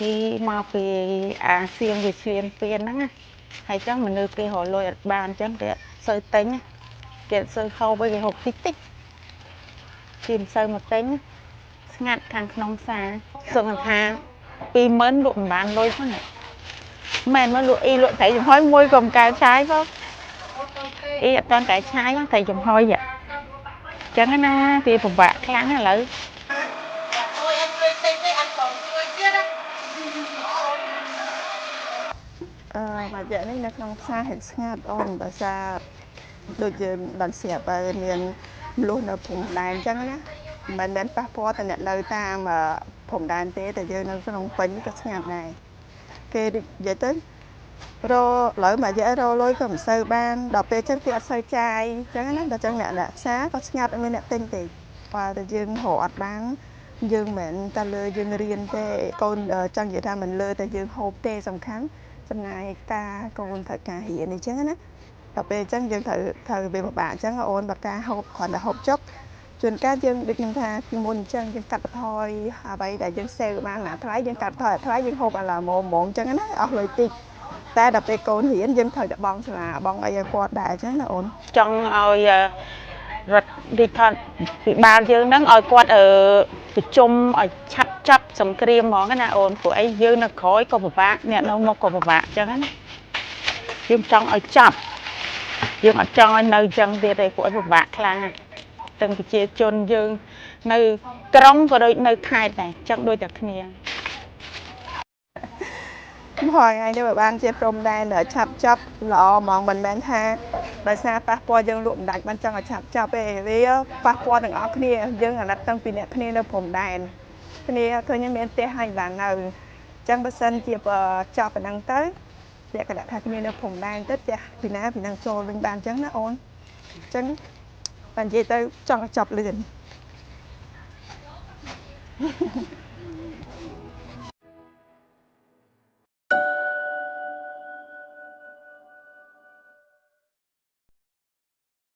khi mà về xiên về xuyên tiền đó hay chắc mình đưa cái hồ lôi ở bàn chắc để sơi tính kiện sơi khâu với cái hộp tích tích chìm sơi một tính ngặt thằng nông xa sợi một tháng pi mến lụm bán lôi thôi này mình mới lụi y lụi thấy dùng hói môi gồm cái trái không y toàn cái trái không thấy dùng hói vậy chẳng nó thì phục vạc kháng là lấy mà dạនេះនៅក្នុងផ្សារហិតស្ងាត់អូនដោយសារដូចយើងបានស្រាប់ហើយមានលុះនៅព្រំដែនអញ្ចឹងណាមិនមែនប៉ះពាល់តែអ្នកនៅតាមព្រំដែនទេតែយើងនៅក្នុងពេញក៏ស្ងាត់ដែរគេនិយាយទៅរឥឡូវមួយរយៈរលុយក៏មិនសូវបានដល់ពេលអញ្ចឹងគេអត់សូវចាយអញ្ចឹងណាដល់អញ្ចឹងអ្នកផ្សារក៏ស្ងាត់អត់មានអ្នកទិញទេបើតែយើងរកអត់បានយើងមិនមែនតែលើយើងរៀនទេកូនចង់និយាយថាមិនលើតែយើងហូបទេសំខាន់ចំណាយការកូនត្រូវការរៀនអញ្ចឹងណាដល់ពេលអញ្ចឹងយើងត្រូវវាពិបាកអញ្ចឹងអូនបើការហូបគ្រាន់តែហូបចុកជួនកាលយើងដូចខ្ញុំថាពីមុនអញ្ចឹងយើងកាត់បន្ថយអ្វីដែលយើងសេវបានណាថ្លៃយើងកាត់បន្ថយថ្លៃយើងហូបអាឡាម៉ូហ្មងអញ្ចឹងណាអស់លុយតិចតែដល់ពេលកូនរៀនយើងត្រូវតែបង់សាលាបង់អីឲ្យគាត់ដែរអញ្ចឹងណាអូនចង់ឲ្យរត់ទីថតពីបាលយើងហ្នឹងឲ្យគាត់ប្រជុំឲ្យឆាប់ចាប់សង្គ្រាមហ្មងណាអូនព្រោះអីយើងនៅក្រោយក៏ពិបាកអ្នកនៅមុខក៏ពិបាកអញ្ចឹងណាយើងចង់ឲ្យចាប់យើងអត់ចង់ឲ្យនៅអញ្ចឹងទៀតទេព្រោះពិបាកខ្លាំងទាំងប្រជាជនយើងនៅក្រុងក៏ដូចនៅខេត្តដែរអញ្ចឹងដូចតែគ្នាហើយថ្ងៃនេះបើបានជាព្រំដែនឆាប់ចាប់ល្អហ្មងមិនមែនថាដោយសារប៉ះពាល់យើងលក់មិនដាច់បានចង់ឲ្យឆាប់ចាប់ទេវាប៉ះពាល់ទាំងអស់គ្នាយើងអាណិតតាំងពីអ្នកគ្នានៅព្រំដែនគ្នាឃើញមានផ្ទះហើយបាននៅអញ្ចឹងបើសិនជាចាប់ប៉ុណ្ណឹងទៅលក្ខណៈថាគ្នានៅព្រំដែនទៅផ្ទះពីណាពីនឹងចូលវិញបានអញ្ចឹងណាអូនអញ្ចឹងបាននិយាយទៅចង់ចាប់លឿន